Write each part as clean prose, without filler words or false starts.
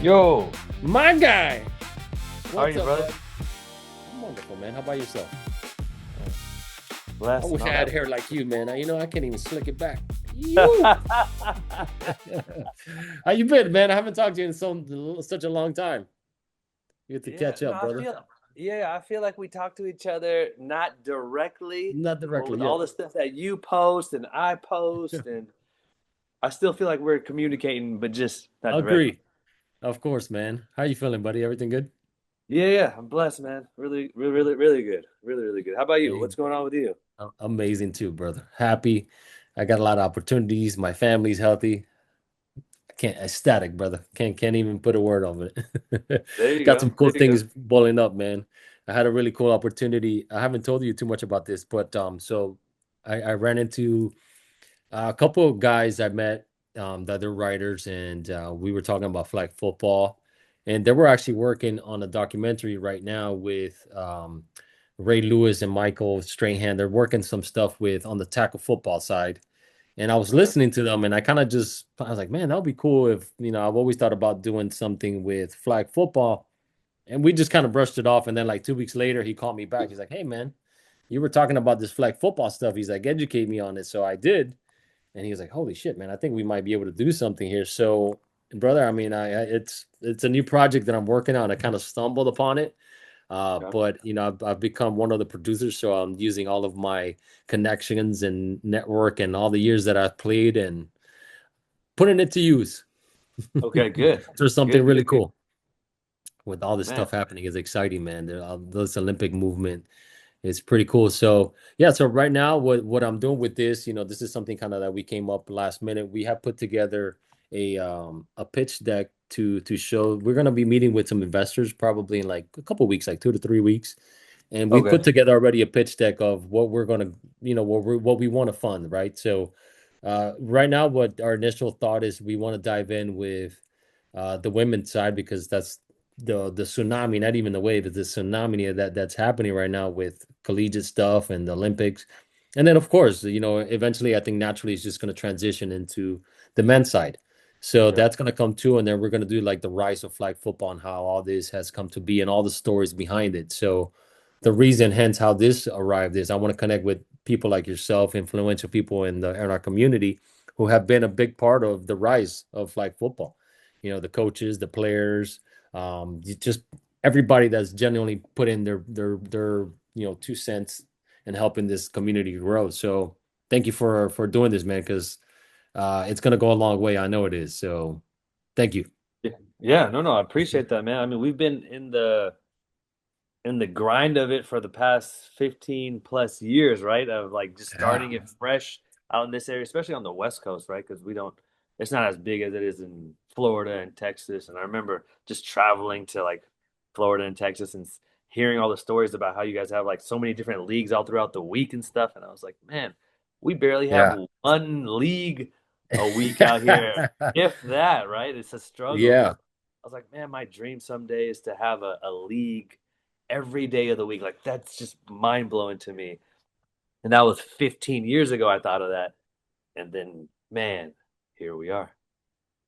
Yo, My guy. how are What's you, up, brother? bud? I'm wonderful, man. How about yourself? I Blessed and wish I all had that. hair like you, man. I can't even slick it back. You. How you been, man? I haven't talked to you in such a long time. Good to Yeah, catch no, up, brother. I feel like we talk to each other not directly, Not but directly with yet. all the stuff that you post and I post, and I still feel like we're communicating, but just not directly. Agree. Of course, man. How you feeling, buddy? Everything good? Yeah, I'm blessed, man. Really, really, really, really good. Really, really good. How about you? Hey, What's going on with you? amazing too, brother. Happy. I got a lot of opportunities. My family's healthy. I can't ecstatic, brother. Can't even put a word on it. There you Got some go. cool There you go. things boiling up, man. I had a really cool opportunity. I haven't told you too much about this, but so I ran into a couple of guys I met that they're writers, and we were talking about flag football, and they were actually working on a documentary right now with Ray Lewis and Michael Strahan. They're working some stuff with on the tackle football side. And I was Okay. listening to them and I was like, man, that would be cool if, I've always thought about doing something with flag football. And we just kind of brushed it off. And then like 2 weeks later, he called me back. He's like, hey, man, you were talking about this flag football stuff. He's like, educate me on it. So I did. And he was like, holy shit, man, I think we might be able to do something here. So, brother, I mean, it's a new project that I'm working on. I kind of stumbled upon it. Okay. But I've become one of the producers, so I'm using all of my connections and network and all the years that I've played and putting it to use Okay, good. for something Good, really good, good. cool. With all this Man. stuff happening is exciting, man. This Olympic movement is pretty cool. So yeah, so right now, what I'm doing with this, this is something kind of that we came up last minute. We have put together a pitch deck to show. We're gonna be meeting with some investors probably in like a couple weeks, like 2 to 3 weeks. And we put Okay. together already a pitch deck of what we're gonna, what we want to fund, right? So, right now, what our initial thought is, we want to dive in with the women's side because that's the tsunami, not even the wave, it's the tsunami that's happening right now with collegiate stuff and the Olympics. And then, of course, eventually, I think naturally it's just going to transition into the men's side. So Sure. that's going to come too, and then we're going to do like the rise of flag football and how all this has come to be and all the stories behind it. So the reason, hence how this arrived, is I want to connect with people like yourself, influential people in our community who have been a big part of the rise of flag football. The coaches, the players, just everybody that's genuinely put in their 2 cents and helping this community grow. So thank you for doing this, man, because it's gonna go a long way. I know it is. So thank you. Yeah, yeah, no, no, I appreciate that, man. I mean, we've been in the grind of it for the past 15 plus years, right? Of like just Yeah. starting it fresh out in this area, especially on the West Coast, right? Because it's not as big as it is in Florida and Texas. And I remember just traveling to like Florida and Texas and hearing all the stories about how you guys have like so many different leagues all throughout the week and stuff. And I was like, man, we barely have Yeah. one league a week out here, if that, right? It's a struggle. Yeah. I was like, man, my dream someday is to have a league every day of the week. Like that's just mind blowing to me. And that was 15 years ago. I thought of that, and then man, here we are.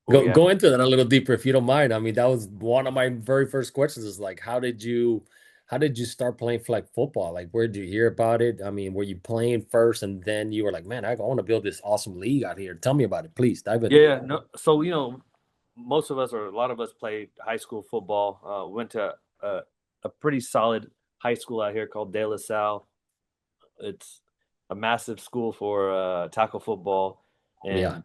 Where Go we at? go into that a little deeper if you don't mind. I mean, that was one of my very first questions is like, how did you start playing flag football? Like, where did you hear about it? I mean, were you playing first and then you were like, man, I want to build this awesome league out here. Tell me about it, please. Dive in. Yeah, no. So most of us or a lot of us played high school football. Went to a pretty solid high school out here called De La Salle. It's a massive school for tackle football, Yeah. and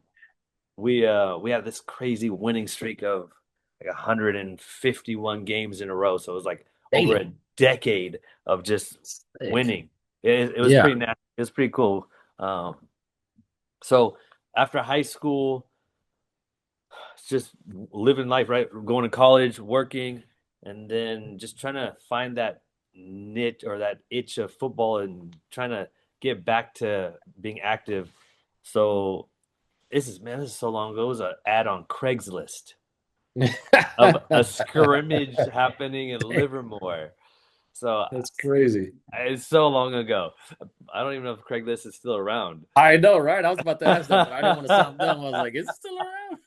we had this crazy winning streak of like 151 games in a row. So it was like over Damn. a decade of just Sick. winning. It was Yeah. pretty nasty. It was pretty cool. So after high school, it's just living life, right? Going to college, working, and then just trying to find that niche or that itch of football and trying to get back to being active. So this is so long ago. It was an ad on Craigslist of a scrimmage happening in Livermore. So That's crazy. it's so long ago. I don't even know if Craigslist is still around. I know, right? I was about to ask that, but I didn't want to sound dumb. I was like, is it still around?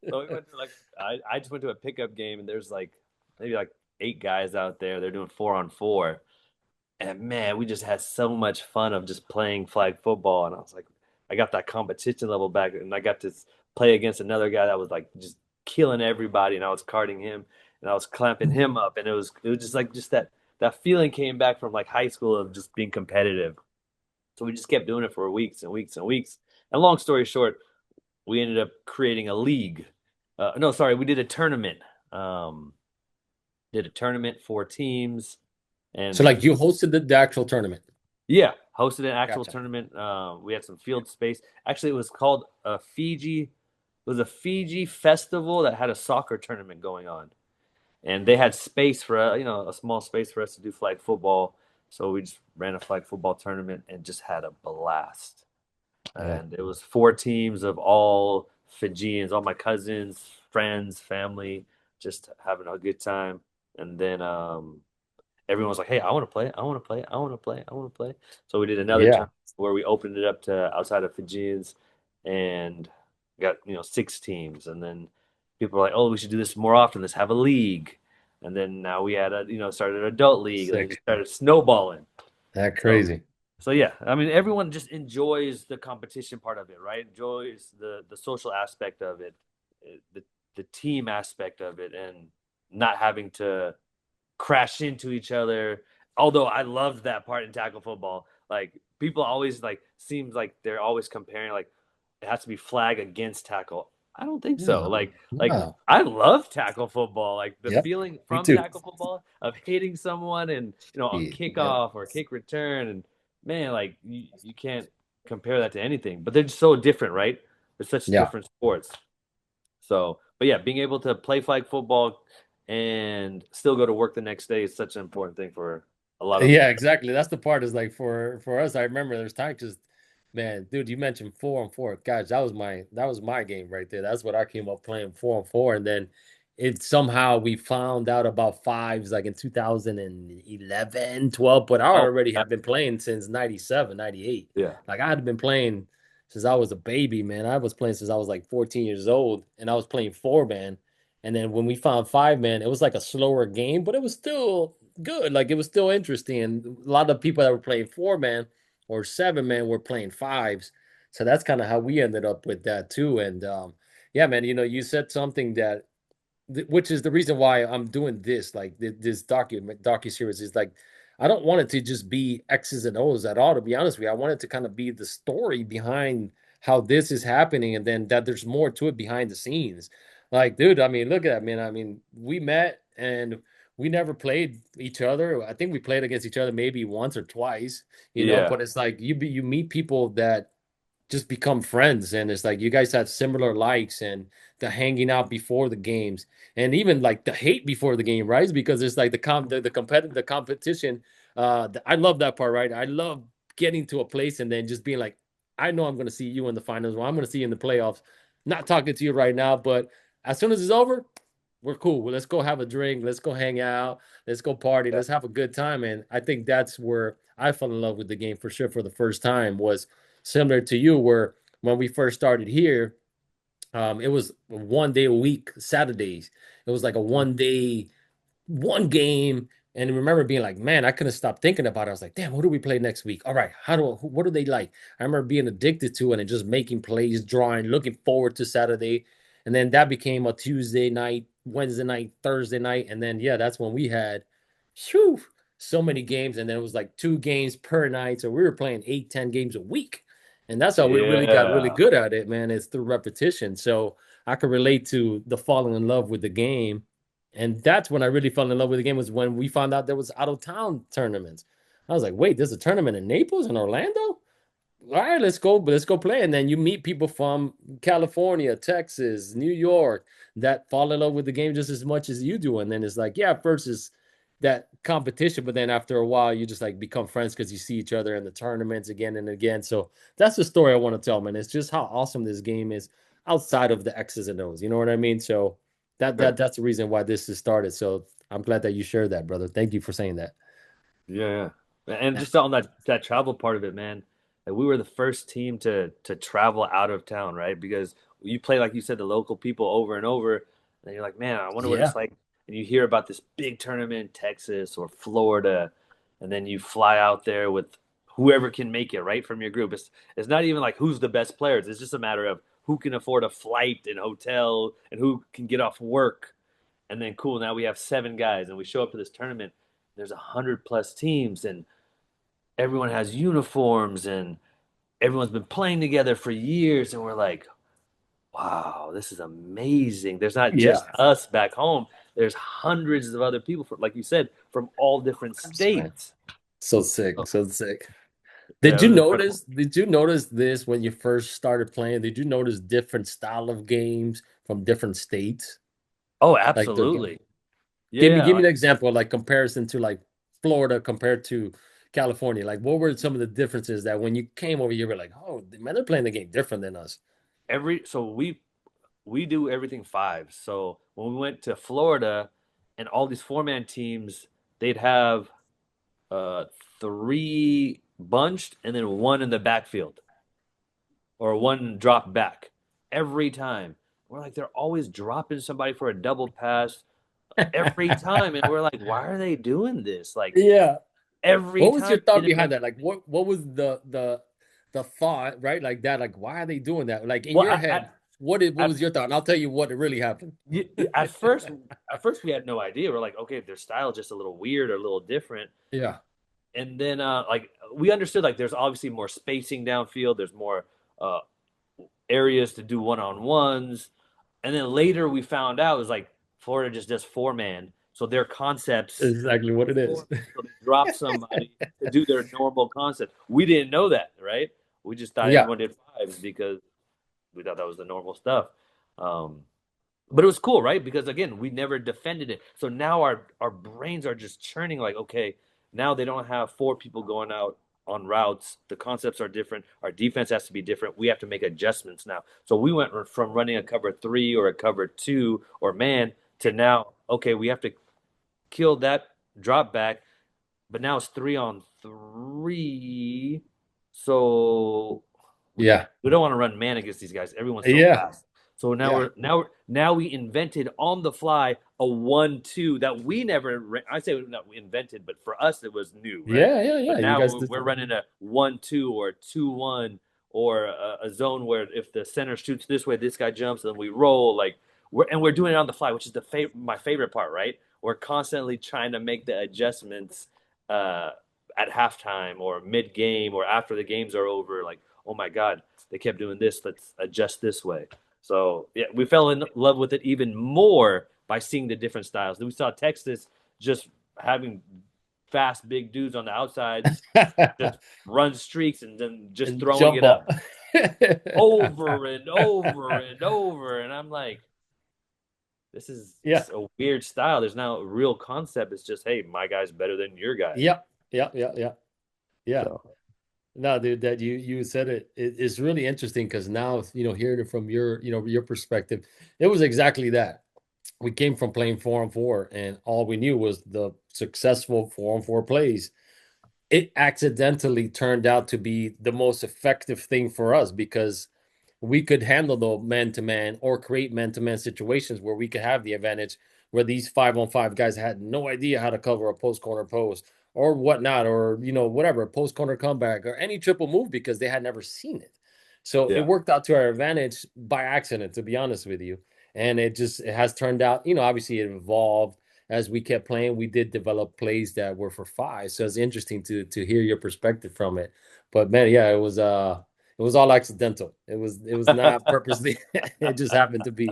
So we went to like I just went to a pickup game and there's like maybe like 8 guys out there. They're doing 4-on-4. And man, we just had so much fun of just playing flag football. And I was like, I got that competition level back, and I got to play against another guy that was like just killing everybody, and I was carding him, and I was clamping him up, and it was just like just that feeling came back from like high school of just being competitive. So we just kept doing it for weeks and weeks and weeks. And long story short, we ended up creating a league. No, sorry, we did a tournament. Um, did a tournament, 4 teams, So and like you hosted the actual tournament. yeah, hosted an actual Gotcha. tournament. We had some field space. Actually, it was called a Fiji. It was a Fiji festival that had a soccer tournament going on, and they had space for a small space for us to do flag football. So we just ran a flag football tournament and just had a blast. Yeah. And it was 4 teams of all Fijians, all my cousins, friends, family, just having a good time. And then everyone was like, "Hey, I want to play. I want to play. I want to play. I want to play." So we did another Yeah. tournament where we opened it up to outside of Fijians and got 6 teams. And then people were like, "Oh, we should do this more often. Let's have a league." And then now we had started an adult league, and then it just Sick. started snowballing. That So crazy. so yeah, I mean, everyone just enjoys the competition part of it, right? Enjoys the social aspect of it, the team aspect of it, and not having to crash into each other. Although I loved that part in tackle football. Like people always like seems like they're always comparing like it has to be flag against tackle. I don't think so. No. Like No. I love tackle football. Like the Yep. feeling Me from too. tackle football of hitting someone and on Yeah. Yep. kickoff or kick return and man, like you can't compare that to anything. But they're just so different, right? They're such Yeah. different sports. So, but yeah, being able to play flag football and still go to work the next day is such an important thing for a lot of. Yeah, exactly. That's the part is like for us, I remember there's times just man, dude, you mentioned 4-on-4. Guys, that was my game right there. That's what I came up playing 4-on-4. And then it somehow we found out about fives like in 2011, 12, but I Oh, already yeah, had been playing since 97, 98. yeah, Like I had been playing since I was a baby, man. I was playing since I was like 14 years old and I was playing 4-man. And then when we found 5-man, it was like a slower game, but it was still good. Like it was still interesting. And a lot of people that were playing 4-man or 7-man were playing fives. So that's kind of how we ended up with that too. And yeah, man, you said something that which is the reason why I'm doing this, like this docu series is like I don't want it to just be X's and O's at all. To be honest with you, I want it to kind of be the story behind how this is happening, and then that there's more to it behind the scenes. Like, dude, I mean, look at that, man. I mean, we met and we never played each other. I think we played against each other maybe once or twice, yeah, but it's like you meet people that just become friends and it's like you guys have similar likes and the hanging out before the games and even like the hate before the game, right? Because it's like the competition. I love that part, right? I love getting to a place and then just being like, I know I'm going to see you in the finals, or I'm going to see you in the playoffs. Not talking to you right now, but as soon as it's over, we're cool. Well, let's go have a drink, let's go hang out, let's go party, yeah, let's have a good time. And I think that's where I fell in love with the game for sure for the first time was similar to you, where when we first started here, it was 1 day a week, Saturdays. It was like a 1 day, one game. And I remember being like, man, I couldn't stop thinking about it. I was like, damn, who do we play next week? All right, what do they like? I remember being addicted to it and just making plays, drawing, looking forward to Saturday. And then that became a Tuesday night, Wednesday night, Thursday night. And then, yeah, that's when we had, whew, so many games. And then it was like 2 games per night. So we were playing 8, 10 games a week. And that's how we really got really yeah, good at it, man. It's through repetition. So I could relate to the falling in love with the game, and that's when I really fell in love with the game was when we found out there was out of town tournaments. I was like, wait, there's a tournament in Naples and Orlando? All right, let's go play. And then you meet people from California, Texas, New York that fall in love with the game just as much as you do. And then it's like, yeah, first is that competition, but then after a while, you just like become friends because you see each other in the tournaments again and again. So that's the story I want to tell, man. It's just how awesome this game is outside of the X's and O's. You know what I mean? So that sure. that that's the reason why this is started. So I'm glad that you shared that, brother. Thank you for saying that. Yeah, yeah. And just on that travel part of it, man, like we were the first team to travel out of town, right? Because you play like you said the local people over and over, and you're like, man, I wonder what it's Yeah. like. And you hear about this big tournament in Texas or Florida, and then you fly out there with whoever can make it right from your group. It's not even like who's the best players. It's just a matter of who can afford a flight and hotel and who can get off work. And then cool, now we have 7 guys, and we show up to this tournament. There's 100+ teams, and everyone has uniforms, and everyone's been playing together for years, and we're like, wow, this is amazing. There's not just Yeah. us back home. There's hundreds of other people, from, like you said, from all different Course, man. states. So sick, So, so sick. yeah, Did it you was incredible. notice? Did you notice this when you first started playing? Did you notice different style of games from different states? Oh, Like the game. absolutely. Yeah, Give yeah. me an example, like comparison to like Florida compared to California. Like what were some of the differences that when you came over, you were like, oh man, they're playing the game different than us. We do everything fives. So when we went to Florida and all these 4-man teams, they'd have uh, 3 bunched and then 1 in the backfield or 1 drop back every time. We're like, they're always dropping somebody for a double pass every time. And we're like, why are they doing this? Like Yeah. every What was time your thought they didn't behind make that? Like what was the thought, right? Like that, like why are they doing that? Like in well your head, what at, was your thought? And I'll tell you what really happened. at first we had no idea. We're like, okay, their style is just a little weird or a little different. Yeah. And then like we understood like there's obviously more spacing downfield, there's more uh areas to do one-on-ones. And then later we found out it was like Florida just does 4-man. So their concepts Exactly what it is. 4-man. So they drop somebody to do their normal concept. We didn't know that, right? We just thought Yeah. everyone did fives because we thought that was the normal stuff. Um, but it was cool, right? Because again, we never defended it. So now our brains are just churning like, okay, now they don't have 4 people going out on routes. The concepts are different. Our defense has to be different. We have to make adjustments now. So we went from running a cover 3 or a cover 2 or man to now, okay, we have to kill that drop back, but now it's 3-on-3. So Yeah. we don't want to run man against these guys. Everyone's so Yeah. fast. So now Yeah. now we invented on the fly a 1-2 that we never. I say not we invented, but for us it was new, right? Yeah. Yeah. Yeah. But You now guys we're running a 1-2 or 2-1 or a zone where if the center shoots this way, this guy jumps, and then we roll like we're doing it on the fly, which is my favorite part, right? We're constantly trying to make the adjustments uh, at halftime or mid game or after the games are over. Like, oh my god, they kept doing this. Let's adjust this way. So yeah, we fell in love with it even more by seeing the different styles. We saw Texas just having fast, big dudes on the outsides, just run streaks and then just and throwing jump it up up. over and over and over. And I'm like, this is Yeah. a weird style. There's no real concept. It's just, hey, my guy's better than your guy. Yeah. Yeah. Yeah. Yeah. Yeah. So No, dude, that you said it's really interesting because now, hearing it from your perspective, it was exactly that. We came from playing 4-on-4, and all we knew was the successful 4-on-4 plays. It accidentally turned out to be the most effective thing for us because we could handle the man to man or create man to man situations where we could have the advantage where these 5-on-5 guys had no idea how to cover a post corner post or whatnot, or whatever, post corner comeback or any triple move because they had never seen it. So it yeah. worked out to our advantage by accident, to be honest with you. And it has turned out, obviously it evolved as we kept playing. We did develop plays that were for five. So it's interesting to hear your perspective from it. But man, yeah, it was all accidental. It was not purposely. It just happened to be.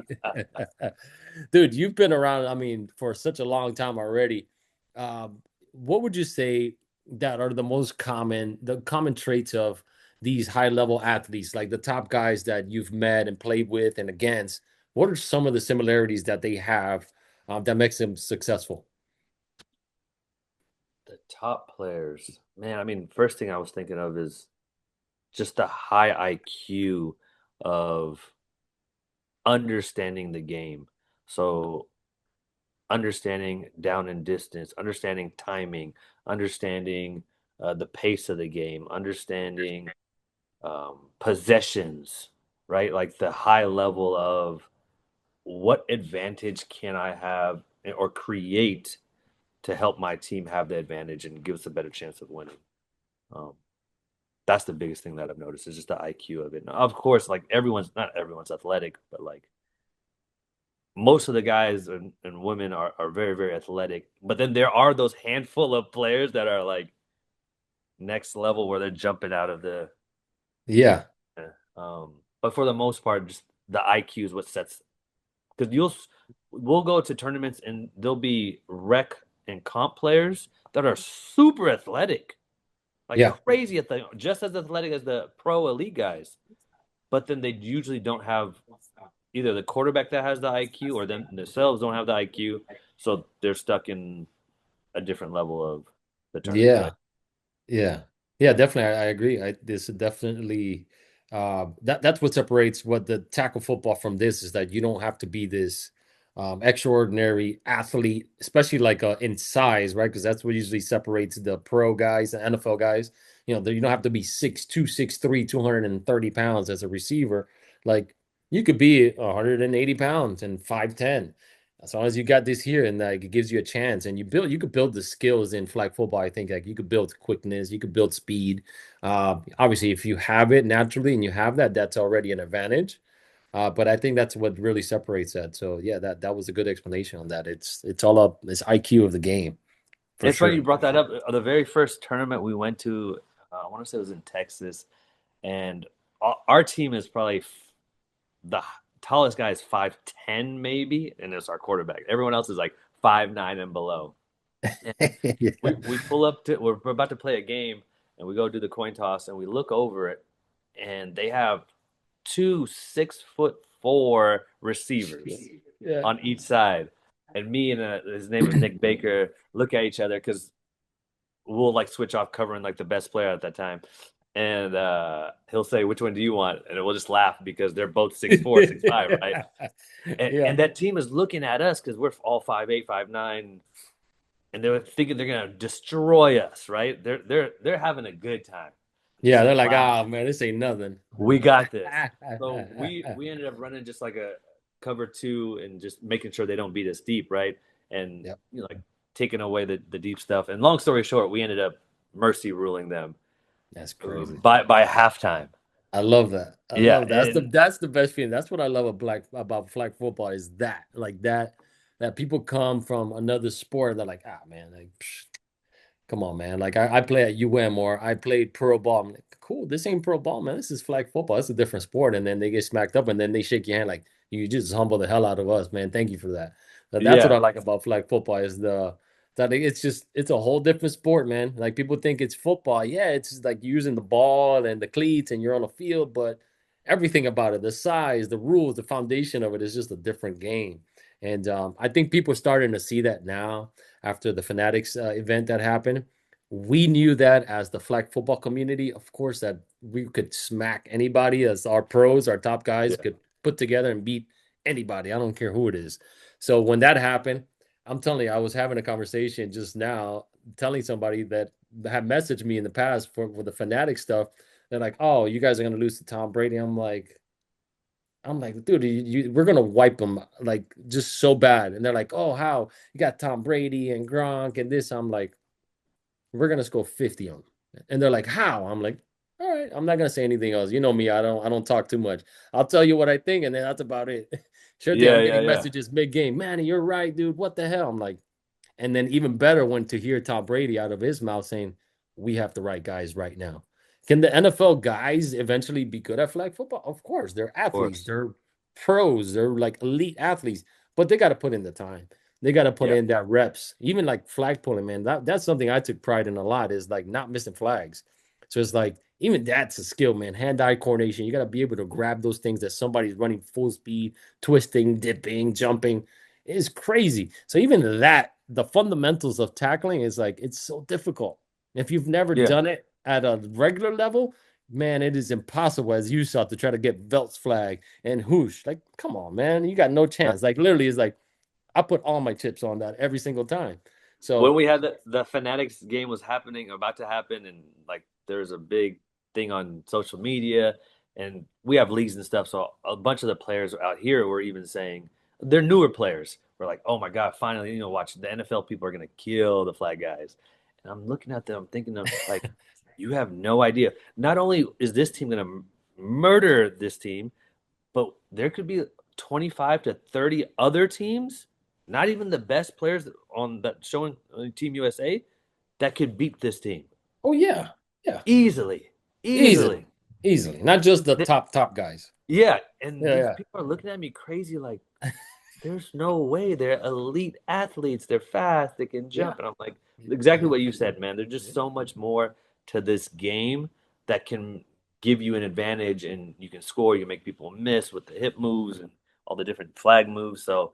Dude, you've been around, I mean, for such a long time already. What would you say that are the common traits of these high level athletes, like the top guys that you've met and played with and against? What are some of the similarities that they have that makes them successful? The top players, man. I mean, first thing I was thinking of is just the high IQ of understanding the game. So understanding down and distance, understanding timing, understanding the pace of the game, understanding possessions, right? Like the high level of what advantage can I have or create to help my team have the advantage and give us a better chance of winning. Um, that's the biggest thing that I've noticed is just the IQ of it. Now, of course, like everyone's not everyone's athletic, but like most of the guys and women are very, very athletic. But then there are those handful of players that are like next level where they're jumping out of the Yeah. but for the most part, just the IQ is what sets because we'll go to tournaments and there'll be rec and comp players that are super athletic, like Yeah. crazy athletic, just as athletic as the pro elite guys. But then they usually don't have either the quarterback that has the IQ or them themselves don't have the IQ, so they're stuck in a different level of the tournament, right? Yeah. Yeah. Yeah, definitely. I agree. This is definitely that's what separates what the tackle football from this is that you don't have to be this extraordinary athlete, especially like in size, right? Because that's what usually separates the pro guys and NFL guys. You don't have to be 6'2", 6'3", 230 pounds as a receiver. Like you could be 180 pounds and 5'10". As long as you got this here and like it gives you a chance and you could build the skills in flag football. I think like you could build quickness, you could build speed. Obviously, if you have it naturally and you have that, that's already an advantage. But I think that's what really separates that. So yeah, that was a good explanation on that. It's all up, it's IQ of the game for It's funny sure. you brought that up. The very first tournament we went to, I want to say it was in Texas, and our team is probably the tallest guy is 5'10" maybe, and it's our quarterback. Everyone else is like 5'9" and below. And Yeah. we pull up to we're about to play a game, and we go do the coin toss, and we look over it, and they have two 6'4" receivers Yeah. on each side, and me and his name was Nick Baker look at each other because we'll like switch off covering like the best player at that time. And he'll say, "Which one do you want?" And we'll just laugh because they're both 6'4", 6'5", right? And Yeah. that team is looking at us because we're all 5'8", 5'9", and they're thinking they're gonna destroy us, right? They're having a good time, Yeah, just they're like, laughing. oh man, this ain't nothing. We got this. So we ended up running just like a cover two and just making sure they don't beat us deep, right? And Yep, like taking away the deep stuff. And long story short, we ended up mercy ruling them that's crazy. by halftime. I love that. I Yeah, love that. and That's the best feeling. That's what I love about flag football is that like that people come from another sport and they're like, ah man, like psh, come on, man. Like I play at UM or I played pro ball. I'm like, cool, this ain't pro ball, man. This is flag football. It's a different sport. And then they get smacked up and then they shake your hand like you just humble the hell out of us, man. Thank you for that. That's what yeah, I like about flag football is the that it's just it's a whole different sport, man. Like people think it's football. Yeah, it's like using the ball and the cleats and you're on the field, but everything about it, the size, the rules, the foundation of it is just a different game. And I think people are starting to see that now after the Fanatics event that happened. We knew that as the flag football community, of course, that we could smack anybody as our pros, our top guys yeah, could put together and beat anybody. I don't care who it is. So when that happened, I'm telling you, I was having a conversation just now, telling somebody that had messaged me in the past for the fanatic stuff. They're like, "Oh, you guys are gonna lose to Tom Brady." I'm like, dude, we're gonna wipe them like just so bad. And they're like, "Oh, how you got Tom Brady and Gronk and this?" I'm like, we're gonna score 50 on them. And they're like, how? I'm like, all right, I'm not gonna say anything else. You know me, I don't talk too much. I'll tell you what I think, and then that's about it. Sure thing, yeah, I'm yeah, getting yeah. messages mid-game. Manny, you're right, dude. What the hell? I'm like, and then even better when to hear Tom Brady out of his mouth saying, we have the right guys right now. Can the NFL guys eventually be good at flag football? Of course, they're Of athletes, course. they're pros, they're like elite athletes, but they got to put in the time. They got to put Yeah, in that reps. Even like flag pulling, man. That's something I took pride in a lot is like not missing flags. So it's like even that's a skill, man. Hand-eye coordination. You got to be able to grab those things that somebody's running full speed, twisting, dipping, jumping is crazy. So even that, the fundamentals of tackling is like it's so difficult. If you've never yeah. done it at a regular level, man, it is impossible as you saw to try to get Velt's flag and whoosh. Like, come on, man, you got no chance. Like literally, it's like I put all my chips on that every single time. When So we had the Fanatics game was happening, about to happen, and like there's a big thing on social media, and we have leagues and stuff. So a bunch of the players out here were even saying they're newer players. We're like, oh my god, finally, watch the NFL people are gonna kill the flag guys. And I'm looking at them, thinking of like, you have no idea. Not only is this team gonna murder this team, but there could be 25 to 30 other teams, not even the best players on that showing Team USA, that could beat this team Oh yeah, yeah, easily, easily, easily. easily. Not just the Th- top guys. yeah, and these Yeah, people are looking at me crazy like, there's no way. They're elite athletes. They're fast. They can yeah, jump. And I'm like, exactly yeah, what you said, man. There's just so much more to this game that can give you an advantage, and you can score. You make people miss with the hip moves and all the different flag moves. So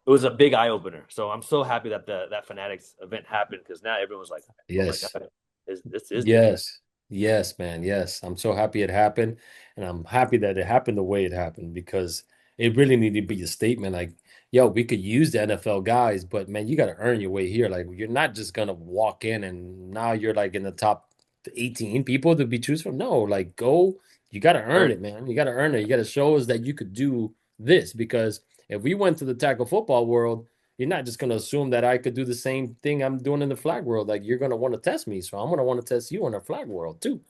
it was a big eye opener. So I'm so happy that that Fanatics event happened because now everyone's like, oh my yes. God, this is different. Yes. Yes, man. Yes. I'm so happy it happened. And I'm happy that it happened the way it happened because it really needed to be a statement like, yo, we could use the NFL guys, but man, you got to earn your way here. Like, you're not just going to walk in and now you're like in the top 18 people to be choose from. No, like, go, you got to earn Or it, man. You got to earn it. You got to show us that you could do this because if we went to the tackle football world, you're not just going to assume that I could do the same thing I'm doing in the flag world. Like you're going to want to test me. So I'm going to want to test you in the flag world too.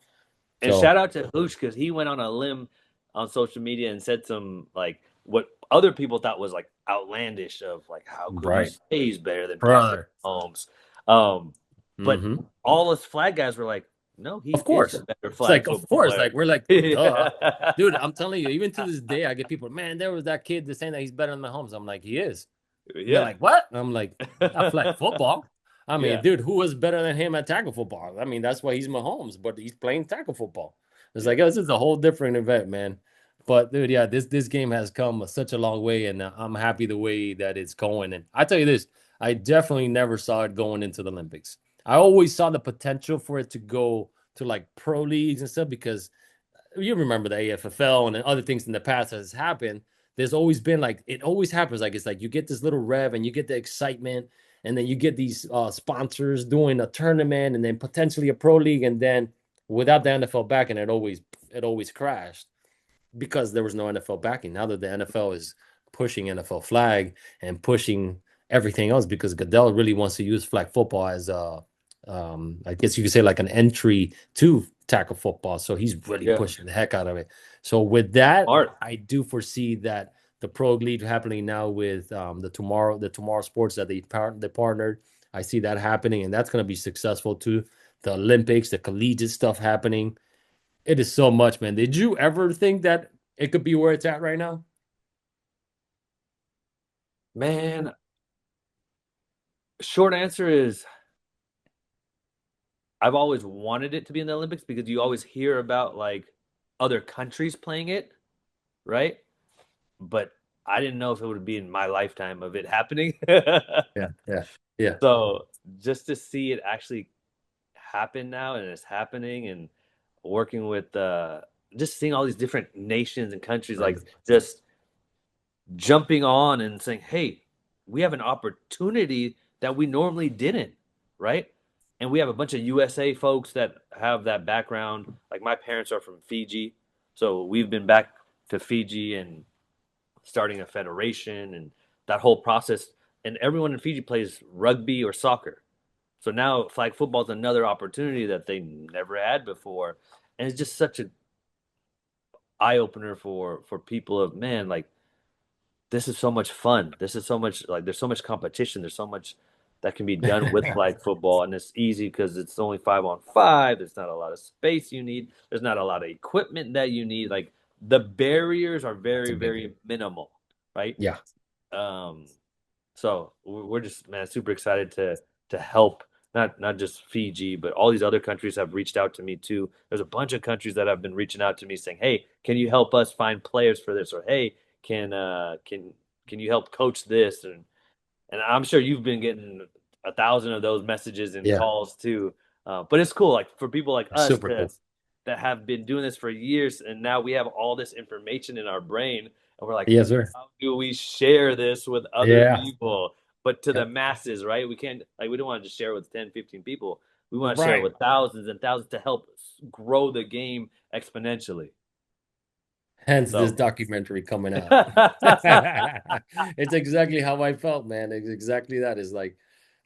And So, shout out to Hooch because he went on a limb on social media and said some like what other people thought was like outlandish of like how could you right, say he's better than Patrick brother. Mahomes? Um, but Hmm. all us flag guys were like, no, he Of is a course. better It's flag like, of football course. player. Like, we're like, duh. Yeah. Dude, I'm telling you, even to this day, I get people, man, there was that kid that's saying that he's better than Mahomes. I'm like, he is. And they're Yeah. like, what? I'm like, not flag football. I mean, Yeah. dude, who was better than him at tackle football? I mean, that's why he's Mahomes, but he's playing tackle football. It's Yeah. like, oh, this is a whole different event, man. But dude, yeah, this game has come such a long way, and I'm happy the way that it's going. And I tell you this, I definitely never saw it going into the Olympics. I always saw the potential for it to go to like pro leagues and stuff because you remember the AFFL and other things in the past has happened. There's always been like it always happens. Like it's like you get this little rev and you get the excitement, and then you get these sponsors doing a tournament and then potentially a pro league, and then without the NFL backing, it always crashed because there was no NFL backing. Now that the NFL is pushing NFL flag and pushing everything else because Goodell really wants to use flag football as a I guess you could say like an entry to tackle football. So he's really Yeah. pushing the heck out of it. So with that, Smart. I do foresee that the pro league happening now with the tomorrow sports that they partnered. I see that happening, and that's going to be successful too. The Olympics, the collegiate stuff happening. It is so much, man. Did you ever think that it could be where it's at right now? Man, short answer is I've always wanted it to be in the Olympics because you always hear about like other countries playing it, right? But I didn't know if it would be in my lifetime of it happening. Yeah, yeah, yeah. So just to see it actually happen now and it's happening and working with just seeing all these different nations and countries like Right. just jumping on and saying, "Hey, we have an opportunity that we normally didn't," right? And we have a bunch of USA folks that have that background. Like my parents are from Fiji, so we've been back to Fiji and starting a federation and that whole process. And everyone in Fiji plays rugby or soccer. So now flag football is another opportunity that they never had before. And it's just such an eye opener for people of man, like this is so much fun. This is so much like there's so much competition. There's so much that can be done with flag football, and it's easy because it's only 5-on-5. There's not a lot of space you need. There's not a lot of equipment that you need. Like the barriers are That's a very, big one. very minimal, right? Yeah. Um, so we're just man super excited to help not just Fiji, but all these other countries have reached out to me too. There's a bunch of countries that have been reaching out to me saying, "Hey, can you help us find players for this?" Or "Hey, can uh can can you help coach this?" And I'm sure you've been getting 1,000 of those messages and Yeah. calls too. But it's cool, like for people like us Super to cool. that have been doing this for years, and now we have all this information in our brain, and we're like, Yes, sir. how do we share this with other Yeah. people? But to the Yep. masses, right? We can't like we don't want to just share with 10, 15 people. We want to share it Right. with thousands and thousands to help grow the game exponentially. Hence this So documentary coming out. It's exactly how I felt, man. It's exactly that. Is like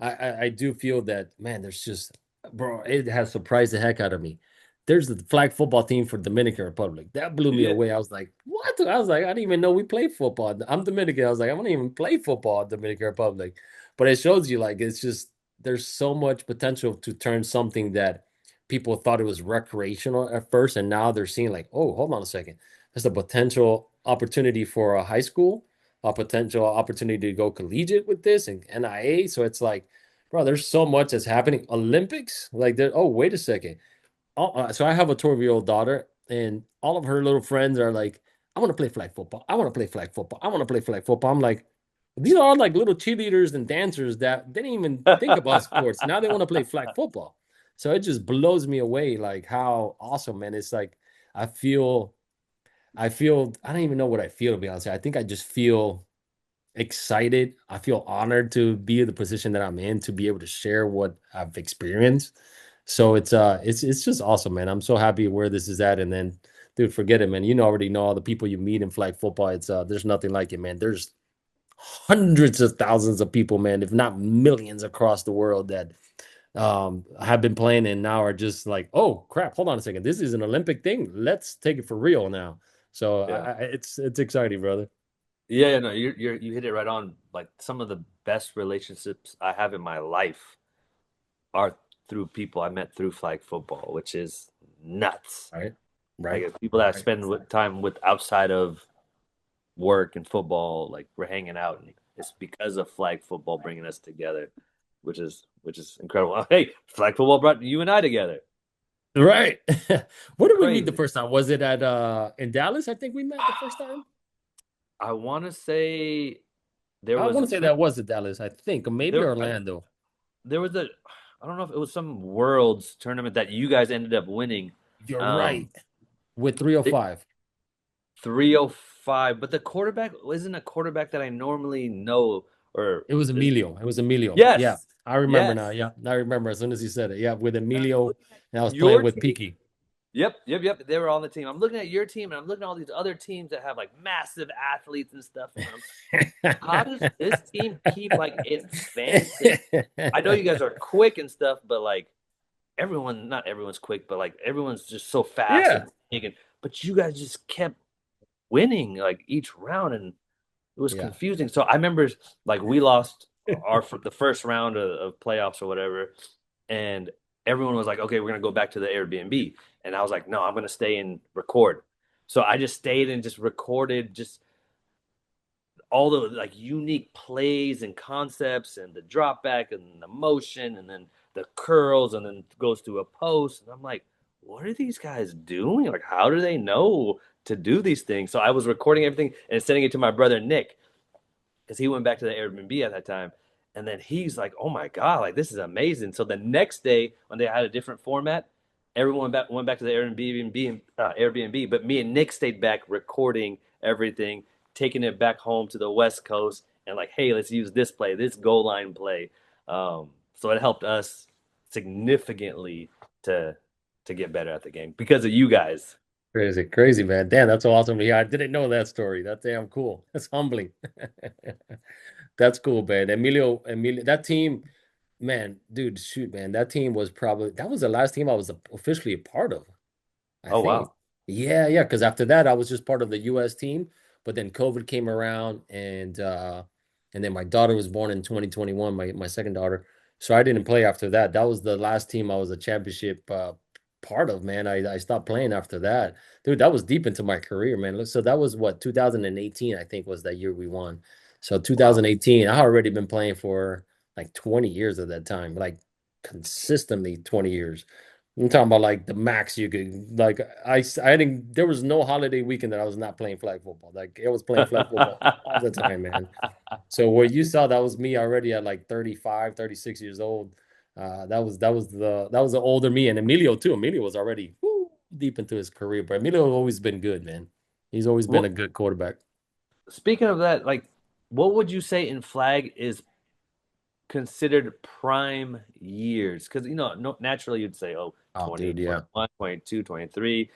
I do feel that, man, there's just, bro, it has surprised the heck out of me. There's the flag football team for Dominican Republic. That blew me yeah, away. I was like, what? I was like, I didn't even know we play football. I'm Dominican. I was like, I don't even play football in Dominican Republic. But it shows you like it's just there's so much potential to turn something that people thought it was recreational at first, and now they're seeing like, oh, hold on a second, there's a potential opportunity for a high school, a potential opportunity to go collegiate with this and NIA. So it's like, bro, there's so much that's happening. Olympics, like, oh, wait a second. So I have a 12-year-old daughter, and all of her little friends are like, I want to play flag football. I want to play flag football. I want to play flag football. I'm like, these are all like little cheerleaders and dancers that didn't even think about sports. Now they want to play flag football. So it just blows me away, like how awesome, man. It's like I feel I don't even know what I feel, to be honest. I think I just feel excited. I feel honored to be in the position that I'm in, to be able to share what I've experienced. So it's just awesome, man. I'm so happy where this is at. And then, dude, forget it, man. You know, already know all the people you meet in flag football. It's there's nothing like it, man. There's hundreds of thousands of people, man, if not millions across the world that have been playing and now are just like, oh crap, hold on a second, this is an Olympic thing. Let's take it for real now. So yeah, it's exciting, brother. yeah. No, you hit it right on. Like some of the best relationships I have in my life are through people I met through flag football, which is nuts. Right, right. Like people that I spend time with outside of work and football, like we're hanging out, and it's because of flag football bringing us together, which is incredible. Hey, flag football brought you and I together. Right. Where did we meet the Crazy. first time? Was it at in Dallas? I think we met the first time. I want to say there I was want a to say tournament. that was at Dallas, I think, or maybe There, Orlando. there was a. I don't know if it was some Worlds tournament that you guys ended up winning. You're Um, right. With it, 305. 305, but the quarterback isn't a quarterback that I normally know or It was is. Emilio. It was Emilio. Yeah. Yes, I remember now. yes. Yeah. I remember as soon as he said it. Yeah. With And I'm Emilio. looking at And I was playing your with team. Peaky. Yep, yep, yep. They were on the team. I'm looking at your team, and I'm looking at all these other teams that have like massive athletes and stuff. And I'm, how does this team keep like advancing? I know you guys are quick and stuff, but like everyone, not everyone's quick, but like everyone's just so fast Yeah. and big, and but you guys just kept winning like each round, and it was Yeah. confusing. So I remember like we lost our the first round of playoffs or whatever, and everyone was like, "Okay, we're gonna go back to the Airbnb," and I was like, "No, I'm gonna stay and record." So I just stayed and just recorded just all the like unique plays and concepts and the drop back and the motion and then the curls and then goes to a post and I'm like, what are these guys doing? Like, how do they know to do these things? So I was recording everything and sending it to my brother Nick because he went back to the Airbnb at that time. And then he's like, "Oh my god, like this is amazing!" So the next day, when they had a different format, everyone went back to the Airbnb. But me and Nick stayed back recording everything, taking it back home to the West Coast, and like, "Hey, let's use this play, this goal line play." So it helped us significantly to to get better at the game because of you guys. Crazy, crazy, man. Damn, that's so awesome. Yeah, I didn't know that story. That's damn cool. That's humbling. That's cool, man. Emilio, that team, man, dude, shoot, man. That team was probably that was the last team I was officially a part of. I Oh think. wow. Yeah, yeah. Because after that, I was just part of the U.S. team. But then COVID came around, and then my daughter was born in 2021, my second daughter. So I didn't play after that. That was the last team I was a championship part of, man. I stopped playing after that. Dude, that was deep into my career, man. So that was what 2018, I think, was that year we won. So Wow. 2018, I already been playing for like 20 years at that time, like consistently 20 years. I'm talking about like the max you could like I didn't there was no holiday weekend that I was not playing flag football. Like I was playing flag football all the time, man. So where you saw that was me already at like 35, 36 years old. That was the older me and Emilio too. Emilio was already deep into his career, but Emilio always been good, man. He's always been a Well, good quarterback. speaking of that, like, what would you say in flag is considered prime years? Because, no, naturally you'd say, oh, Oh, 20, dude, yeah. 21, 22, 23.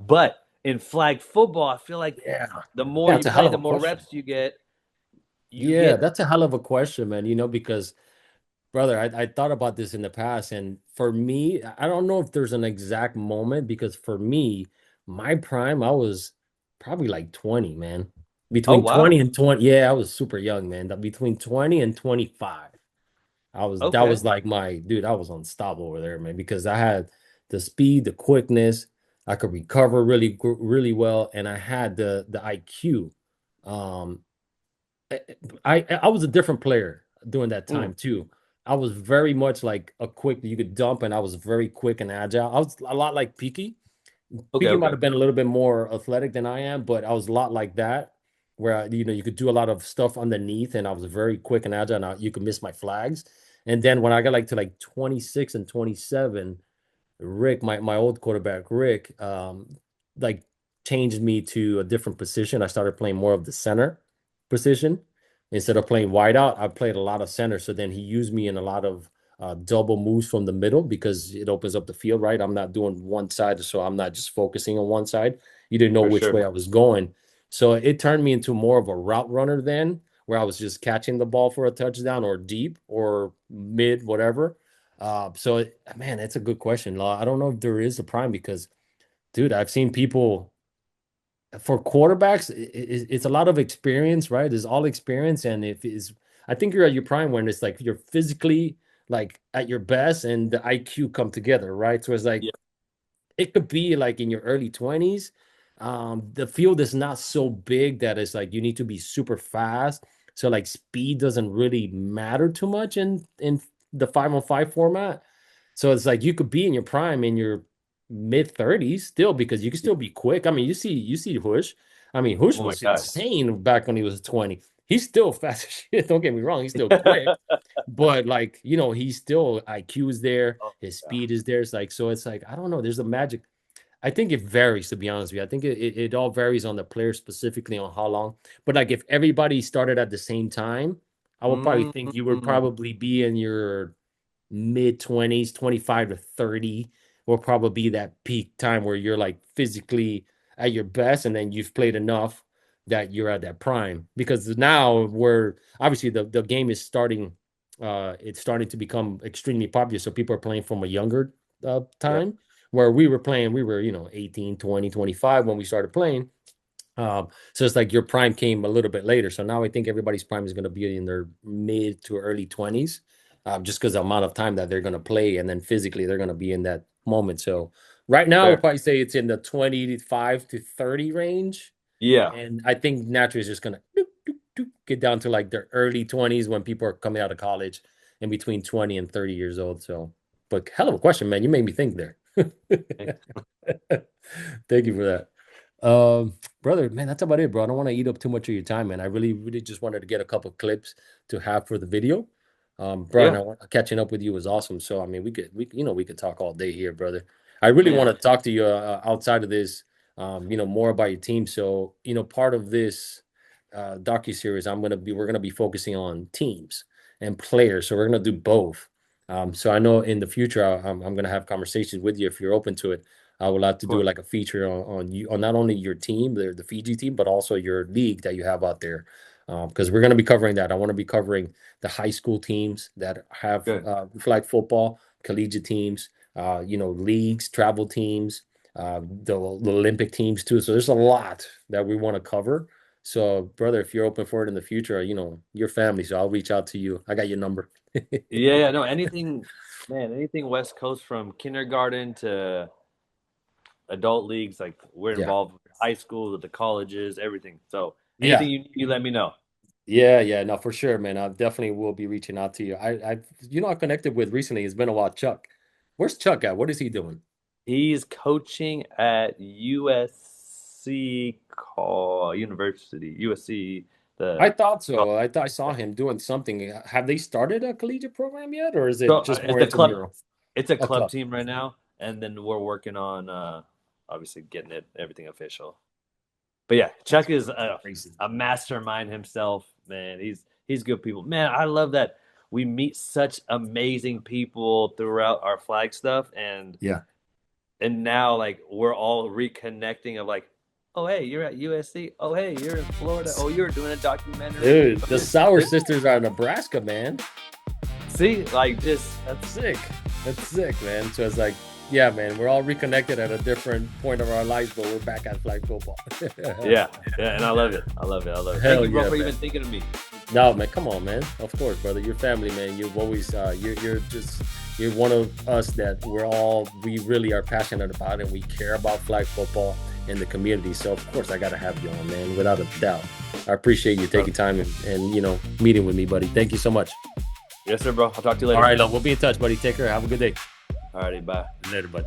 But in flag football, I feel like Yeah. the more Yeah, you it's a hell play, of the a more question. reps you get. You Yeah, get that's a hell of a question, man. Because brother, I thought about this in the past, and for me, I don't know if there's an exact moment because for me, my prime, I was probably like 20, man. oh Between wow. 20 and 20, yeah, I was super young, man. Between 20 and 25. That Okay. was like my dude, I was unstoppable over there, man, because I had the speed, the quickness, I could recover really well, and I had the IQ. Um, I was a different player during that Mm, time too. I was very much like a quick, you could dump, and I was very quick and agile. I was a lot like Peaky. okay, Peaky might okay. have been a little bit more athletic than I am, but I was a lot like that, where you could do a lot of stuff underneath, and I was very quick and agile, and you could miss my flags. And then when I got like to like 26 and 27, Rick, my old quarterback, Rick, like changed me to a different position. I started playing more of the center position. Instead of playing wide out, I played a lot of center. So then he used me in a lot of double moves from the middle because it opens up the field, right? I'm not doing one side, so I'm not just focusing on one side. You didn't know For which way sure. I was going. So it turned me into more of a route runner then, where I was just catching the ball for a touchdown or deep or mid, whatever. Man, that's a good question, Law. I don't know if there is a prime because, dude, I've seen people for quarterbacks. It's a lot of experience, right? It's all experience, and if is I think you're at your prime when it's like you're physically like at your best and the IQ come together, right? So it's like Yeah. it could be like in your early 20s. The field is not so big that it's like you need to be super fast. So like speed doesn't really matter too much in the 5-on-5 format. So it's like you could be in your prime in your mid 30s still because you can still be quick. I mean, you see Hush. I mean, Hush Oh my was gosh. insane back when he was 20. He's still fast as shit. Don't get me wrong, he's still quick. But like, he's still IQ is there, Oh, his yeah. speed is there. It's like, I don't know. There's a magic. I think it varies, to be honest with you. I think it all varies on the player specifically on how long. But like if everybody started at the same time, I would probably think you would Mm, probably be in your mid 20s, 25 to 30 will probably be that peak time where you're like physically at your best and then you've played enough that you're at that prime. Because now we're obviously the game is starting it's starting to become extremely popular. So people are playing from a younger yep. time where we were playing, we were, 18, 20, 25 when we started playing. So it's like your prime came a little bit later. So now I think everybody's prime is going to be in their mid to early 20s, just because the amount of time that they're going to play and then physically they're going to be in that moment. So right now, I would Fair. probably say it's in the 25 to 30 range. Yeah. And I think naturally is just going to get down to like their early 20s when people are coming out of college and between 20 and 30 years old. So, but hell of a question, man. You made me think there. Thank you for that. Brother, man, that's about it, bro. I don't want to eat up too much of your time, man. I really, really just wanted to get a couple clips to have for the video. Bro, and Yeah. catching up with you was awesome. So, I mean, we could talk all day here, brother. I really want Man. to talk to you outside of this, more about your team. So, part of this docu-series, we're gonna be focusing on teams and players. So we're gonna do both. So I know in the future I'm gonna have conversations with you if you're open to it. I would like to Of do course. like a feature on you on not only your team, the Fiji team, but also your league that you have out there. Because we're going to be covering that. I want to be covering the high school teams that have Good. flag football, collegiate teams, leagues, travel teams, the Olympic teams too. So there's a lot that we want to cover. So, brother, if you're open for it in the future, your family. So I'll reach out to you. I got your number. Yeah, yeah, no, anything, man, anything West Coast from kindergarten to adult leagues, like we're Yeah. involved with high school, with the colleges, everything. So anything Yeah. you let me know. Yeah, no, for sure, man. I definitely will be reaching out to you. I connected with recently. It's been a while. Chuck, where's Chuck at? What is he doing? He's coaching at USC call University, USC, I the thought so. I thought I saw him doing something. Have they started a collegiate program yet, or is so it just more it's a club. intramural? It's a A club club. team right now, and then we're working on obviously getting it everything official. But yeah, That's Chuck is crazy. a mastermind himself, man. He's good people. Man, I love that we meet such amazing people throughout our flag stuff, Yeah. and now like we're all reconnecting of like Oh, hey, you're at USC. Oh, hey, you're in Florida. Oh, you're doing a documentary. Dude, the Sauer sisters are in Nebraska, man. See, like just That's sick. That's sick, man. So it's like, yeah, man, we're all reconnected at a different point of our lives, but we're back at flag football. yeah, yeah, and I love it. I love it. I love it. Thank Hell you, bro, yeah, for man. even thinking of me. No, man, come on, man. Of course, brother. You're family, man. You've always you're one of us that we really are passionate about and we care about flag football in the community. So of course I gotta have you on, man, without a doubt. I appreciate you taking time and meeting with me, buddy. Thank you so much. Yes, sir, bro. I'll talk to you All later. right, look, we'll be in touch, buddy. Take care. Have a good day. Alrighty, bye. Later, bud.